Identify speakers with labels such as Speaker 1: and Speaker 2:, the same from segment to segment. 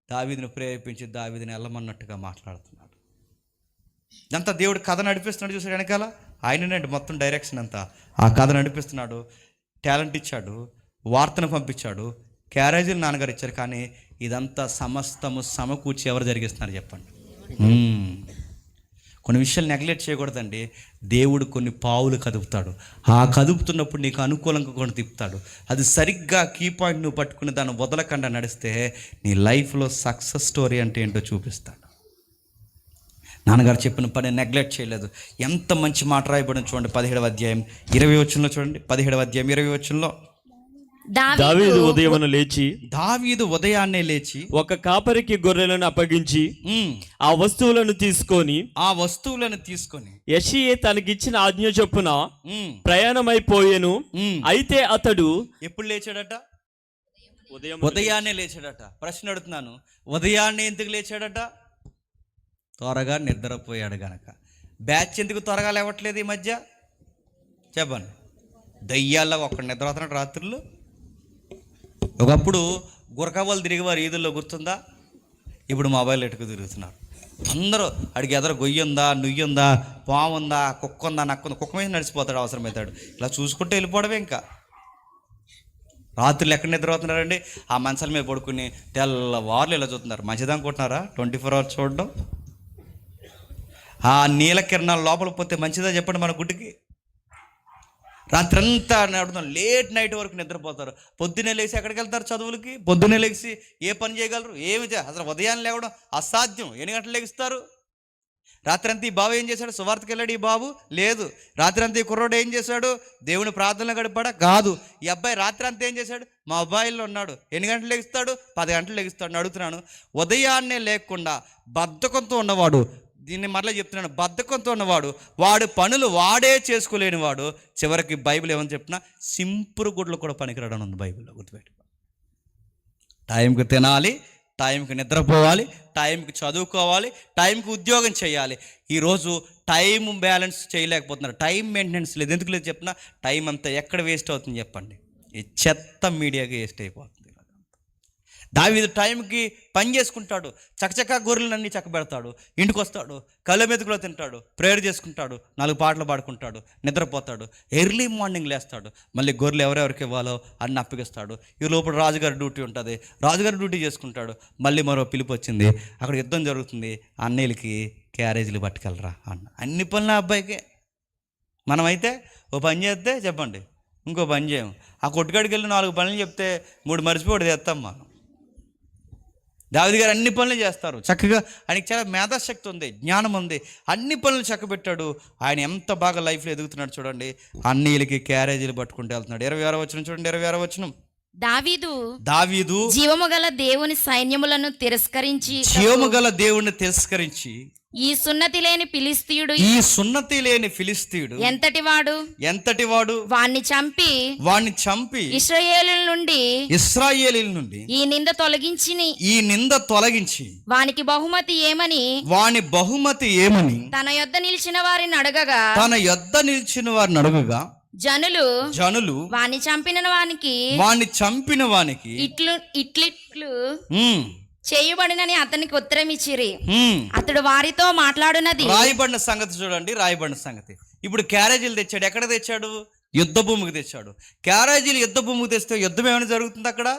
Speaker 1: దావీదుని ప్రేరేపించి దావీదుని వెళ్ళమన్నట్టుగా మాట్లాడుతున్నాడు. ఇదంతా దేవుడు కథ నడిపిస్తున్నాడు. చూసాడు వెనకాల ఆయననండి మొత్తం డైరెక్షన్ అంతా. ఆ కథ నడిపిస్తున్నాడు. టాలెంట్ ఇచ్చాడు, వార్తను పంపించాడు, క్యారేజీలు నాన్నగారు ఇచ్చారు. కానీ ఇదంతా సమస్తము సమకూర్చి ఎవరు జరిగిస్తున్నారు చెప్పండి? కొన్ని విషయాలు నెగ్లెక్ట్ చేయకూడదండి. దేవుడు కొన్ని పావులు కదుపుతాడు. ఆ కదుపుతున్నప్పుడు నీకు అనుకూలంగా కొన్ని తిప్పుతాడు. అది సరిగ్గా కీ పాయింట్ నువ్వు పట్టుకుని దాన్ని వదలకుండా నడిస్తే నీ లైఫ్లో సక్సెస్ స్టోరీ అంటే ఏంటో చూపిస్తాడు. నాన్నగారు చెప్పిన పని నెగ్లెక్ట్ చేయలేదు. ఎంత మంచి మాట రాయబడింది చూడండి. 17వ అధ్యాయం 20వ వచనంలో చూడండి. 17వ అధ్యాయం 20వ వచనంలో దావీదు ఉదయాన్నే లేచి
Speaker 2: ఒక కాపరికి గొర్రెలను అప్పగించి ఆ వస్తువులను తీసుకొని యెషయే తనకిచ్చిన ఆజ్ఞ చొప్పున ప్రయాణమైపోయెను. అయితే అతడు
Speaker 1: ఎప్పుడు లేచాడట? ఉదయాన్నే లేచాడట. ప్రశ్న అడుగుతున్నాను, ఉదయాన్నే ఎందుకు లేచాడట? త్వరగా నిద్రపోయాడు గనక. బ్యాచ్ ఎందుకు త్వరగా లేవట్లేదు ఈ మధ్య చెప్పండి? దయ్యాల్లో ఒక్క నిద్ర అవుతున్నాడు రాత్రులు. ఒకప్పుడు గురకవ్వలు తిరిగేవారు ఈదుల్లో, గుర్తుందా? ఇప్పుడు మొబైల్ ఎట్టుకు తిరుగుతున్నారు అందరూ. అడిగి ఎదర గొయ్యి ఉందా, నుయ్యి ఉందా, పాము ఉందా, కుక్క ఉందా, నక్కుందా, కుక్క మీద నడిచిపోతాడు అవసరమవుతాడు. ఇలా చూసుకుంటే వెళ్ళిపోవడమే. ఇంకా రాత్రులు ఎక్కడ నిద్ర అవుతున్నారండి? ఆ మంచాల మీద పడుకుని తెల్లవారులు ఇలా చూస్తున్నారు. మంచిదనుకుంటున్నారా 24 hours చూడడం? ఆ నీల కిరణాలు లోపల పోతే మంచిదా చెప్పండి మన గుడ్డికి? రాత్రంతా నడుతున్నాం, లేట్ నైట్ వరకు నిద్రపోతారు. పొద్దున్నే లేచి ఎక్కడికి వెళ్తారు చదువులకి? పొద్దున్నే లేచి ఏ పని చేయగలరు? అసలు ఉదయాన్నే లేవడం అసాధ్యం. ఎన్ని గంటలు లెగిస్తారు? రాత్రంతా ఈ బాబు ఏం చేశాడు? సువార్తకి వెళ్ళాడు ఈ బాబు? లేదు. రాత్రంతా ఈ కుర్రోడు ఏం చేశాడు? దేవుని ప్రార్థనలో గడిపాడా? కాదు. ఈ అబ్బాయి రాత్రంతా ఏం చేశాడు? మా మొబైల్లో ఉన్నాడు. ఎన్ని గంటలు లెగిస్తాడు? 10 గంటలు లెగిస్తాడు. అడుగుతున్నాను, ఉదయాన్నే లేకుండా బద్ధకంతో ఉన్నవాడు, దీన్ని మరలా చెప్తున్నాను, బద్ధకంతో ఉన్నవాడు, వాడు పనులు వాడే చేసుకోలేని వాడు, చివరికి బైబిల్ ఏమని చెప్పినా సింపుల్ గుడ్లు కూడా పనికిరాడని ఉంది బైబిల్లో. గుర్తుపెట్టుకో. టైంకి తినాలి, టైంకి నిద్రపోవాలి, టైంకి చదువుకోవాలి, టైంకి ఉద్యోగం చేయాలి. ఈరోజు టైం బ్యాలెన్స్ చేయలేకపోతున్నారు. టైం మెయింటెనెన్స్ లేదు. ఎందుకు లేదు చెప్పినా? టైం అంతా ఎక్కడ వేస్ట్ అవుతుంది చెప్పండి? ఈ చెత్త మీడియాకి వేస్ట్ అయిపోతుంది. దావీదు టైంకి పని చేసుకుంటాడు, చకచకా గొర్రెలన్నీ చక్కబెడతాడు, ఇంటికి వస్తాడు, కళ్ళ మెతుకులో తింటాడు, ప్రేయర్ చేసుకుంటాడు, 4 పాటలు పాడుకుంటాడు, నిద్రపోతాడు, ఎర్లీ మార్నింగ్ లేస్తాడు, మళ్ళీ గొర్రెలు ఎవరెవరికి ఇవ్వాలో అన్ని అప్పగిస్తాడు. ఈ లోపల రాజుగారి డ్యూటీ ఉంటుంది, రాజుగారి డ్యూటీ చేసుకుంటాడు. మళ్ళీ మరో పిలుపు వచ్చింది, అక్కడ యుద్ధం జరుగుతుంది, అన్నయ్యలకి క్యారేజీలు పట్టుకెళ్ళరా అన్న. అన్ని పనులు అబ్బాయికే. మనమైతే ఓ పని చేస్తే చెప్పండి, ఇంకో పని చేయము. ఆ కొట్టుకాడికి వెళ్ళి 4 పనులు చెప్తే 3 మర్చిపోయి తెస్తాం మనం. దావీదు గారు అన్ని పనులు చేస్తారు చక్కగా. ఆయనకి చాలా మేధాశక్తి ఉంది, జ్ఞానం ఉంది, అన్ని పనులు చక్కబెట్టాడు. ఆయన ఎంత బాగా లైఫ్లో ఎదుగుతున్నాడు చూడండి. అన్నీలకి క్యారేజీలు పట్టుకుంటూ వెళ్తున్నాడు. 26వ వచనం చూడండి. 26వ వచనం. దావీదు
Speaker 3: జీవము గల దేవుని సైన్యములను తిరస్కరించి ఈ సున్నతి లేని ఫిలిస్తీయుడు ఎంతటి వాడు వాణ్ణి చంపి ఇశ్రాయేలీయుల నుండి ఈ నింద తొలగించి వాని బహుమతి ఏమని తన యొద్ద నిలిచిన వారిని అడగగా జనులు వాణ్ణి చంపిన వానికి ఇట్లు చేయబడినని అతనికి ఉత్తరం ఇచ్చిరి. అతడు వారితో మాట్లాడునది.
Speaker 1: రాయబడిన సంగతి చూడండి, రాయబడిన సంగతి. ఇప్పుడు క్యారేజీలు తెచ్చాడు. ఎక్కడ తెచ్చాడు? యుద్ధ భూమికి తెచ్చాడు. క్యారేజీలు యుద్ధ భూమికి తెస్తే యుద్ధం ఏమైనా జరుగుతుంది అక్కడ?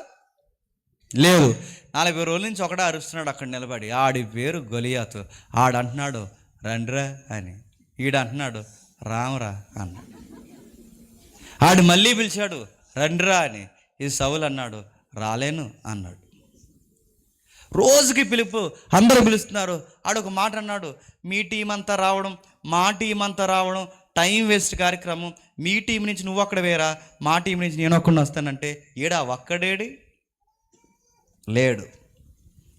Speaker 1: లేదు. 40 రోజుల నుంచి ఒకడే అరుస్తున్నాడు అక్కడ నిలబడి. ఆడి పేరు గొలియాతు. ఆడంటున్నాడు రండ్రా అని, ఈడంటున్నాడు రామరా అన్నాడు. ఆడు మళ్ళీ పిలిచాడు రండ్రా అని, ఇది సౌలు అన్నాడు రాలేను అన్నాడు. రోజుకి పిలుపు, అందరూ పిలుస్తున్నారు. ఆడొక మాట అన్నాడు, మీ టీం అంతా రావడం, మా టీం అంతా రావడం టైం వేస్ట్ కార్యక్రమం. మీ టీం నుంచి నువ్వు అక్కడ వేరా, మా టీం నుంచి నేను ఒక్కడిని వస్తానంటే ఏడా ఒక్కడేడి లేడు.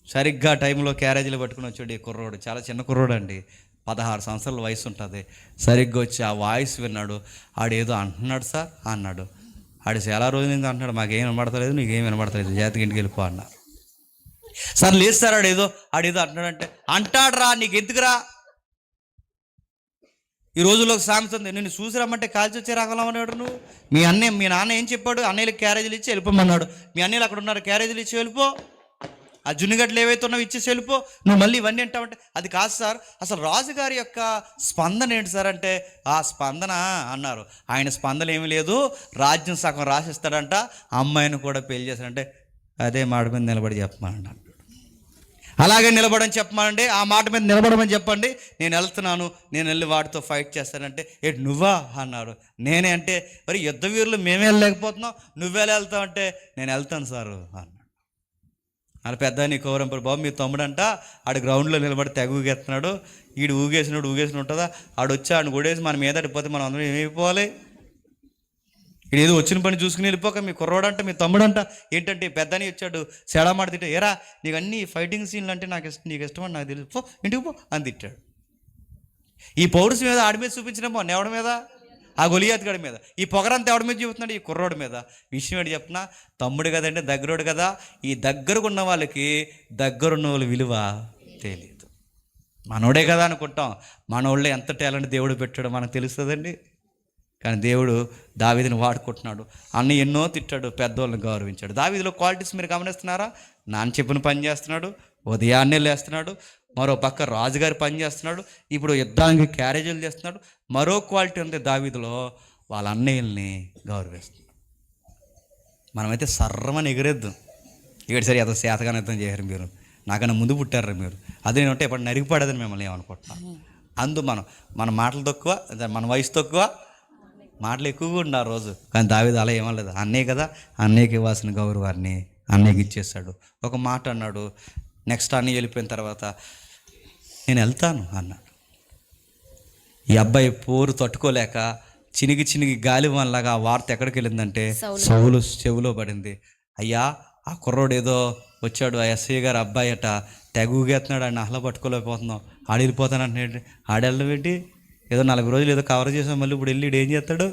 Speaker 1: సరిగ్గా టైంలో క్యారేజీలు పట్టుకుని వచ్చాడు ఈ కుర్రోడు. చాలా చిన్న కుర్రోడు అండి, 16 సంవత్సరాల వయసు ఉంటుంది. సరిగ్గా వచ్చి ఆ వాయిస్ విన్నాడు. ఆడేదో అంటున్నాడు సార్ అన్నాడు. ఆడు చాలా రోజుల నుంచి అంటున్నాడు, మాకేం వినబడతలేదు, నీకేం వినబడతలేదు, జాతికి ఇంటికి వెళ్ళిపో అన్నారు. సార్ లేదు సార్ ఆడేదో అంటున్నాడంటే, అంటాడురా నీకు ఎందుకురా. ఈ రోజుల్లో సామెత ఉంది, నిన్ను చూసి రమ్మంటే కాల్చి వచ్చే రాగలం అన్నాడు. నువ్వు మీ నాన్న ఏం చెప్పాడు? అన్నయ్యలకు క్యారేజీలు ఇచ్చి వెళ్ళిపోమన్నాడు. మీ అన్నయ్యలు అక్కడ ఉన్నారు, క్యారేజీలు ఇచ్చి వెళ్ళిపో. ఆ జున్నుగడ్డలు ఏవైతే ఉన్నావు ఇచ్చేసి వెళ్ళిపో, నువ్వు మళ్ళీ ఇవన్నీ అంటావంటే అది కాదు సార్. అసలు రాజుగారి యొక్క స్పందన ఏంటి సార్ అంటే, ఆ స్పందన అన్నారు, ఆయన స్పందన ఏమీ లేదు, రాజ్యం సగం రాసిస్తాడంట, అమ్మాయిని కూడా పెళ్లి చేస్తాడంటే అదే మాట మీద నిలబడి చెప్పమనండి. అలాగే నిలబడని చెప్పమనండి, ఆ మాట మీద నిలబడమని చెప్పండి, నేను వెళ్తున్నాను, నేను వెళ్ళి వాడితో ఫైట్ చేస్తానంటే ఏంటి నువ్వా అన్నారు. నేనే అంటే మరి యుద్ధ వీరులు మేమే వెళ్ళలేకపోతున్నాం, నువ్వెలా వెళ్తావు అంటే నేను వెళ్తాను సారు అన్నాడు. అలా పెద్ద నీ కౌరంపరు బాబు మీ తమ్ముడంట ఆడు గ్రౌండ్లో నిలబడి తెగ ఊగేస్తున్నాడు, ఈడు ఊగేసినప్పుడు ఊగేసిన ఉంటుందా, ఆడు వచ్చి ఆడు కొడేసి మన మీద అడిపోతే మనం అందరం ఏమైపోవాలి, ఇది ఏదో వచ్చిన పని చూసుకుని వెళ్ళిపోక మీ కుర్రోడంట మీ తమ్ముడంట ఏంటంటే పెద్దని వచ్చాడు సెడామాట తిట్టాడు, ఏరా నీకు అన్ని ఫైటింగ్ సీన్లు అంటే నీకు ఇష్టం అని నాకు తెలుసు, పో ఇంటికి పో అని తిట్టాడు. ఈ పౌరుషం మీద ఆడి మీద చూపించినమో ఎవడి మీద, ఆ గొలియాత్ గడి మీద, ఈ పొగరంతా ఎవడి మీద చూపుతున్నాడు, ఈ కుర్రోడి మీద. విషయం ఏంటి చెప్పిన, తమ్ముడు కదంటే దగ్గరోడు కదా, ఈ దగ్గరకున్న వాళ్ళకి దగ్గరున్న వాళ్ళ విలువ తెలియదు. మనోడే కదా అనుకుంటాం, మనోళ్ళే ఎంత టాలెంట్ దేవుడు పెట్టాడో మనకు తెలుస్తుందండి. కానీ దేవుడు దావీదుని వాడుకుంటున్నాడు. అన్న ఎన్నో తిట్టాడు, పెద్దోళ్ళని గౌరవించాడు. దావీదులో క్వాలిటీస్ మీరు గమనిస్తున్నారా? నాన్న చెప్పిన పని చేస్తున్నాడు, ఉదయాన్నే లేస్తున్నాడు, మరో పక్క రాజుగారి పని చేస్తున్నాడు, ఇప్పుడు యుద్ధానికి క్యారేజీలు చేస్తున్నాడు. మరో క్వాలిటీ ఉంది దావీదులో, వాళ్ళ అన్నయ్యల్ని గౌరవిస్తున్నాడు. మనమైతే సర్రమని ఎగిరేద్దాం, ఇక్కడ సరే అదో శాతగానే యుద్ధం చేయరు మీరు, నాకన్నా ముందు పుట్టారు మీరు, అదే నేను ఉంటే ఇప్పుడు నరిగిపడేదని మిమ్మల్ని ఏమనుకుంటున్నాను. మన మాటలు తక్కువ, మన వయసు తక్కువ, మాటలు ఎక్కువగా ఉండి ఆ రోజు. కానీ దావీదు అలా ఏమలేదు, అన్నయ్య కదా, అన్నయ్యకి ఇవ్వాల్సిన గౌరవాన్ని అన్నయ్యకి ఇచ్చేస్తాడు. ఒక మాట అన్నాడు, నెక్స్ట్ అన్నయ్య వెళ్ళిపోయిన తర్వాత నేను వెళ్తాను అన్నాడు. ఈ అబ్బాయి పోరు తట్టుకోలేక చినిగి గాలి వనలాగా ఆ వార్త ఎక్కడికి వెళ్ళిందంటే సౌలు చెవులో పడింది. అయ్యా ఆ కుర్రోడు ఏదో వచ్చాడు, ఆ ఎస్ఐ గారు అబ్బాయి అట తెగ ఊగేస్తున్నాడు, ఆయన అహ్లా పట్టుకోలేకపోతున్నాం, ఆడిపోతానంటే ఆడెళ్ళం ఏంటి, ఏదో 4 రోజులు ఏదో కవర్ చేసాం, మళ్ళీ ఇప్పుడు వెళ్ళి ఏం చేస్తాడు.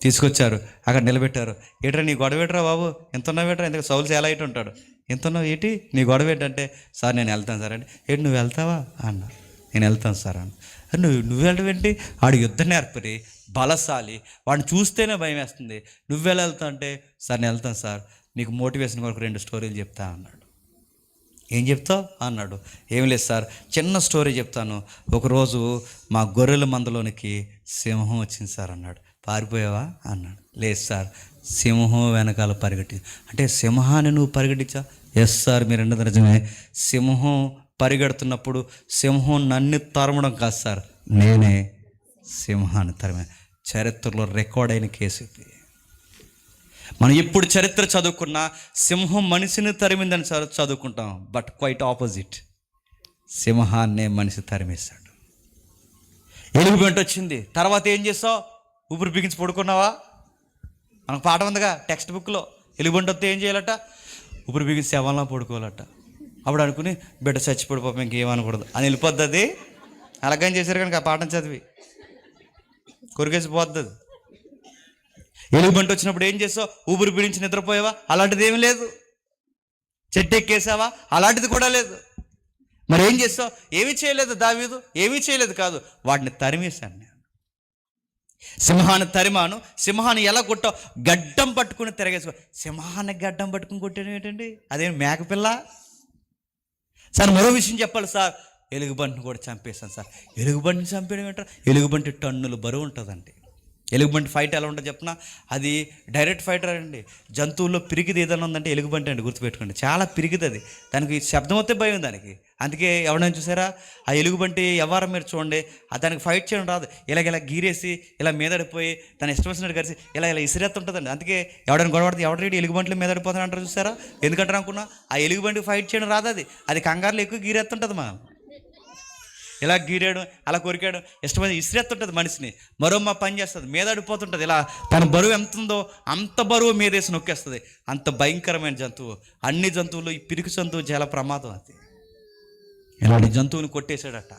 Speaker 1: తీసుకొచ్చారు, అక్కడ నిలబెట్టారు. ఏట్రా నీ గొడవ ఏంట్రా బాబు, ఎంత ఉన్నావు ఏంట్రా, ఎందుకు సౌలు చాలా ఇటు ఉంటాడు, ఎంత ఉన్నావు ఏంటి నీ గొడవ ఏంటంటే, సార్ నేను వెళ్తాను సార్ అంటే, ఏంటి నువ్వు వెళ్తావా అన్నా, నేను వెళ్తాను సార్ అన్న. నువ్వు వెళ్ళడం ఏంటి, ఆడు యుద్ధ నేర్పరి బలశాలి, వాడిని చూస్తేనే భయం వేస్తుంది, నువ్వెలా వెళ్తావు అంటే, సార్ నేను వెళ్తాను సార్, నీకు మోటివేషన్ కొరకు 2 స్టోరీలు చెప్తా అన్నాడు. ఏం చెప్తావు అన్నాడు. ఏం లేదు సార్, చిన్న స్టోరీ చెప్తాను. ఒకరోజు మా గొర్రెల మందలోనికి సింహం వచ్చింది సార్ అన్నాడు. పారిపోయావా అన్నాడు. లేదు సార్, సింహం వెనకాల పరిగెట్టి అంటే సింహాన్ని నువ్వు పరిగెట్టించా? ఎస్ సార్, మీరు అన్నది నిజమే, సింహం పరిగెడుతున్నప్పుడు సింహం నన్ను తరమడం కాదు సార్, నేనే సింహాన్ని తరిమే. చరిత్రలో రికార్డ్ అయిన కేసు ఇది. మనం ఎప్పుడు చరిత్ర చదువుకున్నా సింహం మనిషిని తరిమిందని చదువుకుంటాం, బట్ క్వైట్ ఆపోజిట్, సింహాన్నే మనిషి తరిమేశాడు. ఎలుగుబంటి వచ్చింది, తర్వాత ఏం చేస్తావు, ఊపిరి బిగించి పడుకున్నావా? మనకు పాఠం ఉందిగా టెక్స్ట్ బుక్లో, ఎలుగుబంటి వస్తే ఏం చేయాలట, ఊపిరి బిగించి శవంలో పడుకోవాలట. అప్పుడు అనుకుని బిడ్డ చచ్చిపడిపోయి ఇంకేమనకూడదు అని వెళ్ళిపోద్ది. అది అలాగని చేశారు కనుక ఆ పాఠం చదివి కొరికేసి పోద్ది. ఎలుగుబంటి వచ్చినప్పుడు ఏం చేస్తావు, ఊపిరి పీడించి నిద్రపోయావా? అలాంటిది ఏమీ లేదు. చెట్టు ఎక్కేసావా? అలాంటిది కూడా లేదు. మరి ఏం చేస్తావు? ఏమీ చేయలేదు దావీదు, ఏమీ చేయలేదు కాదు, వాటిని తరిమేశాను నేను. సింహాన్ని తరిమాను. సింహాన్ని ఎలా కొట్టావు? గడ్డం పట్టుకుని తిరగేసుకో. సింహాన్ని గడ్డం పట్టుకుని కొట్టాను ఏంటండి, అదేం మేకపిల్ల సార్. మరో విషయం చెప్పాలి సార్, ఎలుగుబంటిని కూడా చంపేశాను సార్. ఎలుగుబంటిని చంపేయడం ఏంటారు, ఎలుగుబంటి టన్నులు బరువు ఉంటుందండి. ఎలుగుబంటి ఫైట్ ఎలా ఉంటుంది చెప్పిన, అది డైరెక్ట్ ఫైటర్ అండి. జంతువుల్లో పిరికిది ఏదైనా ఉందంటే ఎలుగుబంటి అండి, గుర్తుపెట్టుకోండి. చాలా పిరికిది అది, దానికి శబ్దం వస్తే భయం దానికి. అందుకే ఎవరైనా చూసారా ఆ ఎలుగుబంటి ఎవరు మీరు చూడండి, దానికి ఫైట్ చేయడం రాదు, ఇలా గీరేసి ఇలా మీదడిపోయి తన ఇష్టం వచ్చినట్టు కలిసి ఇలా ఇసిరేస్తుంటుందండి. అందుకే ఎవడైనా గొడవడితే ఎవడైనా ఎలుగుబంట్లు మీదడిపోతాను అంటారు చూసారా, ఎందుకంటారు అనుకున్నా, ఆ ఎలుగుబంటికి ఫైట్ చేయడం రాదు, అది కంగారులో ఎక్కువ గీరేస్తుంటుంది. మనం ఇలా గీరాడు, అలా కొరికాడు, ఇష్టమైన ఇసిరేస్తుంటుంది మనిషిని. మరో మా పని చేస్తుంది, మీద అడిపోతుంటుంది. ఇలా తన బరువు ఎంత ఉందో అంత బరువు మీదేసి నొక్కేస్తుంది. అంత భయంకరమైన జంతువు. అన్ని జంతువులు ఈ పిరికి జంతువు చాలా ప్రమాదం. అది ఇలాంటి జంతువుని కొట్టేశాడట.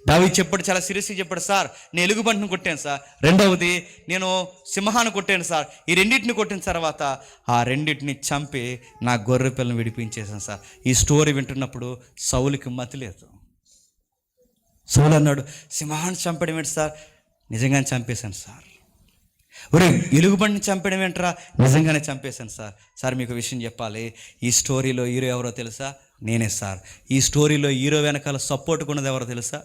Speaker 1: దావీదు చెప్పాడు, చాలా సీరియస్గా చెప్పాడు, సార్ నేను ఎలుగుబంటిని కొట్టాను సార్, రెండవది నేను సింహాన్ని కొట్టాను సార్, ఈ రెండింటిని కొట్టిన తర్వాత ఆ రెండింటిని చంపి నా గొర్రె పిల్లని విడిపించేశాను సార్. ఈ స్టోరీ వింటున్నప్పుడు సౌలుకి మతి లేదు. సౌలు అన్నాడు, సింహాన్ని చంపడం ఏంటి సార్? నిజంగానే చంపేశాను సార్. ఒరే ఎలుగుబంటిని చంపడం ఏంట్రా? నిజంగానే చంపేశాను సార్. సార్ మీకు విషయం చెప్పాలి, ఈ స్టోరీలో హీరో ఎవరో తెలుసా? నేనే సార్. ఈ స్టోరీలో హీరో వెనకాల సపోర్ట్ ఉన్నది ఎవరో తెలుసా?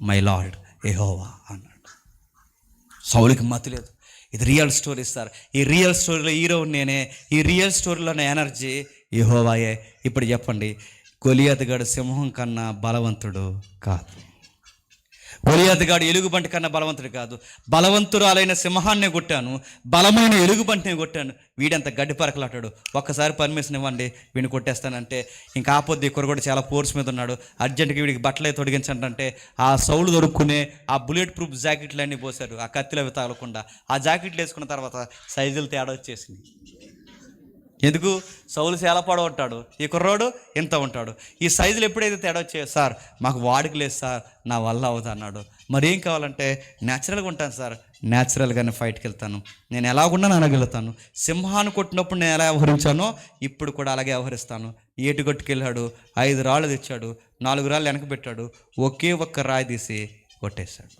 Speaker 1: మై లార్డ్ యెహోవా అన్నాడు. సౌలుకి మతి లేదు. ఇది రియల్ స్టోరీ సార్. ఈ రియల్ స్టోరీలో హీరో నేనే. ఈ రియల్ స్టోరీలో ఉన్న ఎనర్జీ యెహోవాయే. ఇప్పుడు చెప్పండి, గొలియాతుగాడు సింహం కన్నా బలవంతుడు కాదు. గొలియాతుగాడు ఎలుగుబంటి కన్నా బలవంతుడు కాదు. బలవంతురాలైన సింహాన్నే కొట్టాను, బలమైన ఎలుగుబంటిని కొట్టాను. వీడంత గడ్డి పరకలాటాడు. ఒక్కసారి పర్మిషన్ ఇవ్వండి, వీడిని కొట్టేస్తానంటే ఇంకా ఆపొద్దు. ఇక్కడ కూడా చాలా ఫోర్స్ మీద ఉన్నాడు. అర్జెంట్గా వీడికి బట్టలే తొడిగించంటే ఆ సౌలు దొరుకునే ఆ బుల్లెట్ ప్రూఫ్ జాకెట్లు అన్నీ పోశారు, ఆ కత్తిలో అవి తగలకుండా. ఆ జాకెట్లు వేసుకున్న తర్వాత సైజులు తేడా వచ్చేసింది. ఎందుకు? సౌలు చాలా పొడవు ఉంటాడు, ఈ కుర్రోడు ఇంత ఉంటాడు. ఈ సైజులు ఎప్పుడైతే తేడా వచ్చాయో, సార్ మాకు వాడికి లేదు సార్, నా వల్ల అవుతా అన్నాడు. మరి ఏం కావాలంటే న్యాచురల్గా ఉంటాను సార్, న్యాచురల్గానే ఫైట్కి వెళ్తాను, నేను ఎలాగున్నా అనగలుగుతాను. సింహాన్ని కొట్టినప్పుడు నేను ఎలా వ్యవహరించానో ఇప్పుడు కూడా అలాగే వ్యవహరిస్తాను. ఏటుగట్టుకెళ్ళాడు, 5 రాళ్ళు తెచ్చాడు, 4 రాళ్ళు వెనక పెట్టాడు, ఒకే ఒక్క రాయి తీసి కొట్టేశాడు.